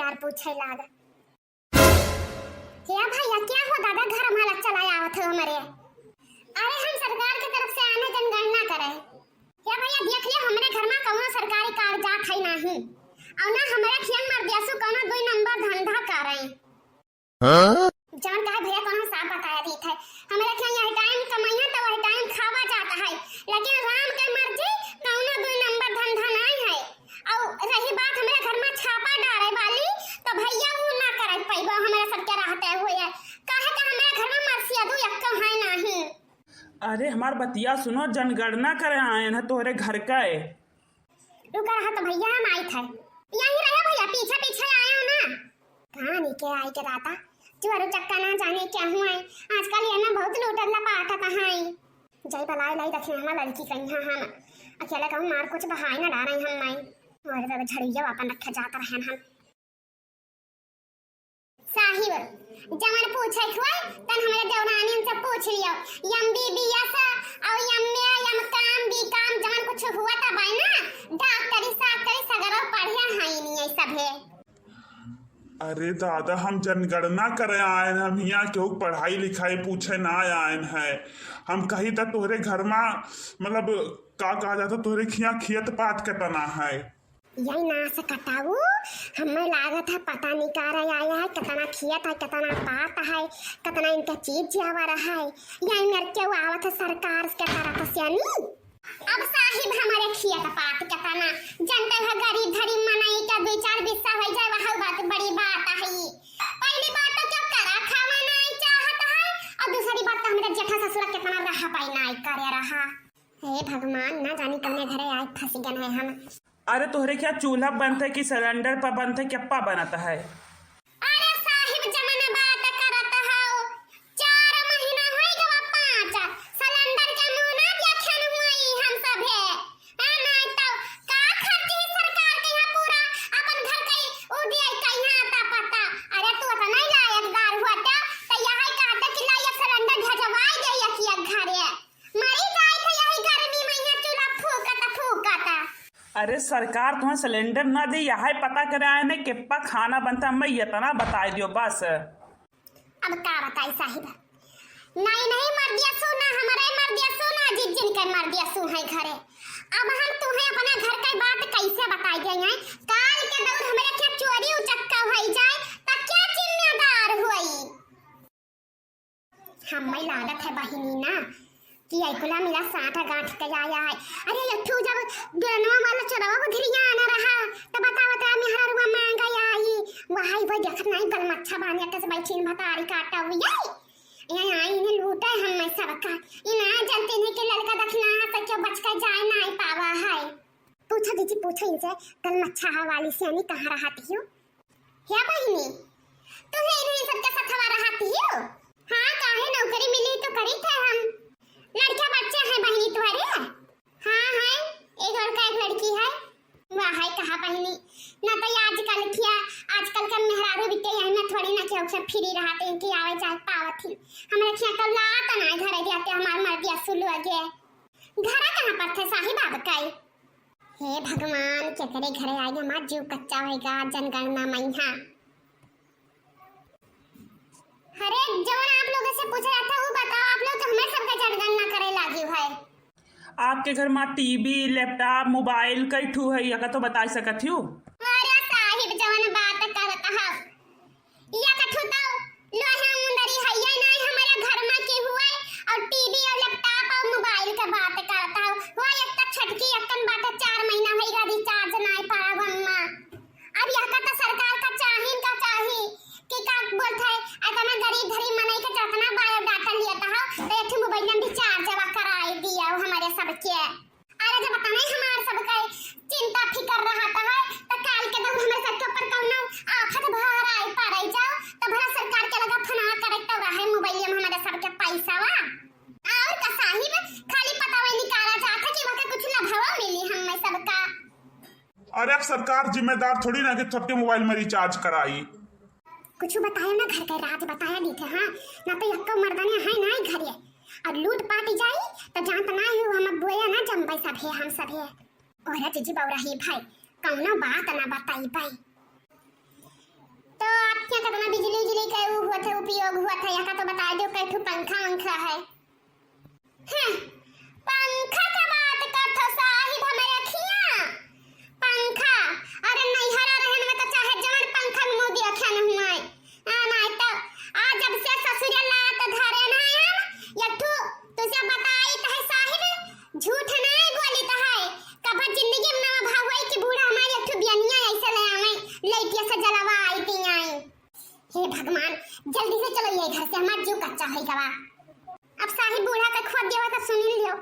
यार पूछे लाग। क्या भैया क्या हो दादा घर हमारा चला आवत हो हमारे। अरे हम सरकार की तरफ से आने जनगणना करे। क्या भैया देख लिया हमारे घर में कौनो सरकारी कागजात है नहीं और ना हमारे खियन मर दियासु कौनो 2 नंबर धंधा कर रहे हैं। जान का है भैया कौनो साफ बताया दी थे हमारे खियन यही टाइम कमाइया तो वही टाइम खावा जाता है लेकिन राम के मर्जी कौनो 2 नंबर धंधा नहीं है। और रही बात हमारे घर में छापा डाले वाली तो भैया वो ना करे पैबा हमारे सबके रहते हुए काहे का हमारे घर में मर्सिया दो यक्को है नहीं। अरे हमार बतिया सुनो जनगणना करे आए हैं तोहरे घर का है। रुका रहा तो भैया हम आई थे यही रहे भैया पीछे पीछे आए हो ना कहाँ निके आई के दाता चोरू चक्का ना जाने क्या हुआ है आजकल ये ना बहुत लूटला पाटा कहाँ है जय बलाई लाई रखे हमारा लड़की कहीं हम अकेला कहूँ मार कुछ बहाई ना डाले हम नहीं और जब झड़िया अपन रखे जाता रहे हम साहिब जमन पूछे हुए तन हमारे देवरानी से पूछ लियो यम बीबीएस और यम काम बी काम जमन कुछ हुआ था भाई ना डॉक्टरी साक्टरी सगरो पढ़िया है नहीं ये सब है। अरे दादा हम जनगणना करे आए हैं हम यहाँ क्यों पढ़ाई लिखाई पूछे ना आए हैं हम कहीं तक तोहरे घर में मतलब का कहा जाता तोहरे खिया खियत पात के तना है यही ना से कटाऊ हमें लागत है पता नहीं का रहा आया है कितना खियत है कितना पात है कितना इनका चीज जावा रहा है यही मेरे क्यों आवत है सरकार के तरफ से नहीं। अब साहिब हमारे खियत पात कितना जनता है गरीब धरी मनाई का 2-4 बिस्सा हो जाए वह बात बड़ी बात है। पहली बात तो क्या करा खावा नहीं चाहता है और दूसरी बात तो हमारे जेठा ससुर कितना रहा पाई नहीं करे रहा। हे भगवान ना जानी कौन घरे आए फंस गए हैं हम। अरे तोहरे क्या चूल्हा बनता है कि सिलेंडर पर बनता है कि अप्पा बनाता है। अरे साहिब जमाना बात करत हो 4 महीना होई गवा 5 सिलेंडर के मुंह ना देखन हुई हम सब है नहीं तो का खर्ची सरकार के यहाँ पूरा अपन घर के उदिया कहीं आता पता। अरे तू तो नहीं लायकदार हुआ तो यही कहता कि लायक सिलेंडर भेजवाई दे या कि घरे मरी जाए तो यही गर्मी में यहाँ चूल्हा फूकता। अरे सरकार तुम्हें सिलेंडर ना दे यहाँ पता करे आए ने किप्पा खाना बनता मैं इतना बता दियो बस। अब का बताई साहिब नहीं मर दिया सुना हमारे मर दिया सुना जिन के मर दिया सु है घरे। अब हम तुम्हें अपना घर की बात कैसे बताई देंगे काल के दौर हमारे क्या चोरी उचक्का हो जाए तो क्या जिम्मेदार हुई। हमें लागत है बहिनी ना कि ऐकुला मिला 60 गांठ के आया है। अरे यथु जब बेनवा वाला चरवा बधरिया आना रहा तो बतावत है मेहरा रुआ मांगा आई वहाई वो देखत नहीं गल मच्छा बांध के बैठीन भतारी काटा हुई ये आई ने लूटा हम में सब का इना जानते नहीं कि लड़का दखना है तो बच के जाए नहीं पावा है। पूछो दीदी पूछो इनसे गल मच्छा वाली सियानी कहां रहती हो क्या बहिनी तू इन्हीं सबके साथ हवा रहती हो। हां काहे नौकरी मिली तो करी थे हम लड़का बच्चा है बहनी तुम्हारे। हाँ है एक लड़का एक लड़की है वाह है कहा बहनी ना तो आजकल किया आजकल का मेहरारू बिटे यही में थोड़ी ना क्यों सब फ्री रहते हैं कि आवे जाए पावत ही हमारे खिया तो लात ना घर जाते हमार मर दिया सुलू आगे घर कहां पर थे साहिब आप काई। हे भगवान के करे घरे आएगा मत जीव कच्चा होएगा जनगणना मैया। अरे जवन आप लोगों से पूछ रहा था वो बताओ आप लोग तो हमें सबका जनगणना करे लागी है। आपके घर में टीवी लैपटॉप मोबाइल कई ठू है या तो बता सकत हूँ। अरे साहिब जवन बात करत है या कठु तो लोहा मुंदरी है या नहीं हमारे घर में की हुआ और टीवी और लैपटॉप और मोबाइल का बात करता है वो एक तक छटकी एकन बात 4 महीना होइगा रिचार्ज नहीं पावा अम्मा। अब यह का तो सरकार का चाहिए कि का बोलता है इतना गरीब धरी मनाई के जितना बायोडाटा लिया था तो एक मोबाइल में भी चार्ज कराई दिया हमारे सबके। अरे जब पता नहीं हमारे सबका चिंता फिकर रहा था तो काल के दौर हमारे सबके ऊपर कौनो आफत भर आई पड़े जाओ तो भरा सरकार के लगा फना करे तो रहे मोबाइल में हमारे सबके पैसा वा और का साहिब खाली पता वही निकाला जाता कि वहां कुछ लाभ मिली हमें सबका। अरे अब सरकार जिम्मेदार थोड़ी ना कि सबके मोबाइल में रिचार्ज कराई। कुछ बताया ना घर के रात बताया दी थे हाँ ना तो यक्को मर्दाने है ना घरे और लूट पाटी जाई तो जानत ना हो हम बोया ना जम्बई सब है हम सब है और जीजी बौरा ही भाई कौनो बात ना बताई भाई। आपके यहाँ कितना बिजली उजली का वो हुआ था, उपयोग हुआ था, यहाँ का तो बता दो कैठू पंखा वंखा है। हैं, पंखा का बात करथो साहिब हमें अखियाँ पंखा। अरे नैहरा रहन में तो चाहे जवन पंखा में मुंह दिया ख्यान हुआ नहीं तो आज जब से ससुरिया लात धरे ना हम यठू तुझे बताई तो है साहिब झूठ नहीं बोली तो है कब जिंदगी में ना भावई कि बूढ़ा हमारे यठू बियनिया ऐसे ले आवे लइटिया से जलवा आई ती आई। हे भगवान जल्दी से चलो ये घर से हमार जीव कच्चा है गवा। अब साहिब बूढ़ा का खुद देवा तो सुन लियो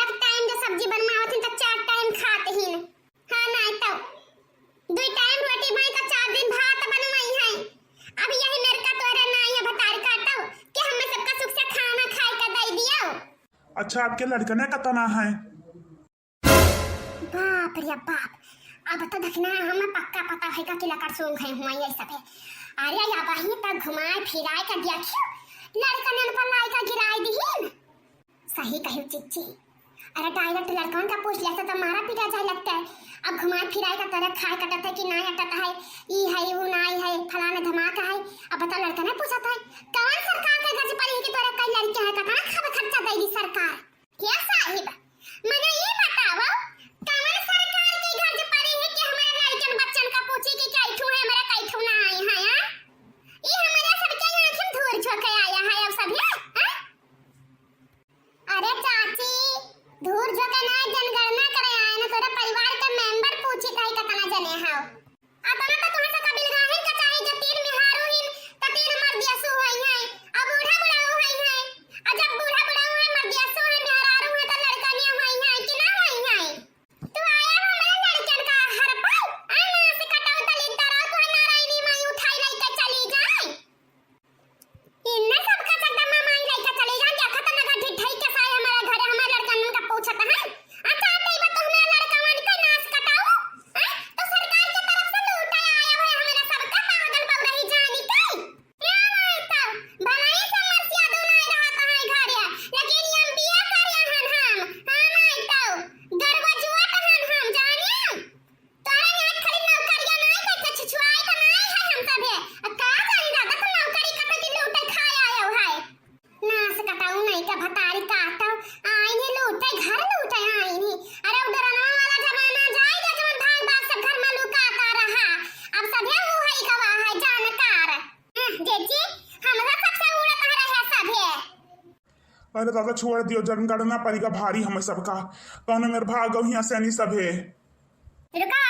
एक टाइम जो सब्जी बनवावत तो 4 टाइम खाते ही न। हां नहीं तो 2 टाइम रोटी भाई तो 4 दिन भात बनवाई है। अब यही मेरे का तोरे नहीं है बतार काटो कि हमें सबका सुख से खाना खाए का दे दियो। अच्छा आपके लड़का ने कतना है? बाप रे बाप अब तो देखना हमें पक्का पता है का किला कर सूंघ है हुआ ये सब है। अरे या वही तक घुमाए फिराए का देखियो लड़का ने पर लाई का गिराई दी सही कहियो चिच्ची। अरे डायरेक्ट लड़कन का पूछ लिया तो मारा पीटा जाए लगता है। अब घुमाए फिराए का तरह खाए कटता है कि नहीं अटता है ई है वो नहीं है फलाना धमाका है। अब बता लड़का ने पूछा था कौन सरकार के घर से पड़ी कि तोरा कई लड़के है का खबर खर्चा देगी सरकार क्या साहिब मने ये बताओ कौन सरकार के घर से पड़ी है कि हमारे लड़कन बच्चन का पूछी कि कैठू है हमारा कैठू ना आई है यार ये हमारे सबके आंखें धूर झोंके आया है अब सब है। अरे चाची धूर झोंके ना जनगणना करे आए ना तोरा परिवार के मेंबर पूछी कहीं कतना जने हाउ अतना तो तुम्हें तो कबिल गाहिर का चाहे जो 3 बिहारू हिन तो 3 मर्दिया सु होई है अब बूढ़ा बुढ़ाऊ होई है और जब बूढ़ा बुढ़ाऊ है मर्दिया सु है बिहारू है तो लड़का नहीं होई है कि ना होई है। तू आया हमारे लड़कन का हर पल आना से कटाऊ तली तरह को नारायणी माई उठाई लाई के चली जाए इन्ने सब का चड्डा माई लाई के चली जाए देखा तो लगा ढिढई के साए हमारे घर हमारे लड़कन का पूछत है अच्छा तई बा तो हमारा लड़का वन का नाश कटाऊ हैं तो सरकार की तरफ से लूटा आया है हमारा सबका पागल बबरही जानी कई क्या नहीं तो भलाई समस्या दो नहीं रहता है घर है लेकिन हम बिया कर हन हम हां नहीं तो दरवाजुआ हन हम जानियो तोरा यहाँ खाली नौकरिया नहीं कैसे छुछुआई तो नहीं है हम सब है का जानी दादा तो नौकरी का तो लूटे खाया आयो है नाश कटाऊ नहीं का भतारी काटो आई नहीं लूटे घर लूटे आई नहीं। अरे डरना वाला जमाना जाएगा जवन भाई बाप सब घर में लुकाता रहा अब सब है वो है गवाह है जानकार जेजी हमरा सबसे उड़त रहे सब है। अरे दादा छोड़ दियो जनगणना पड़ेगा भारी हमें सबका कौन मेरे भाग यहाँ से नहीं सब है। रुका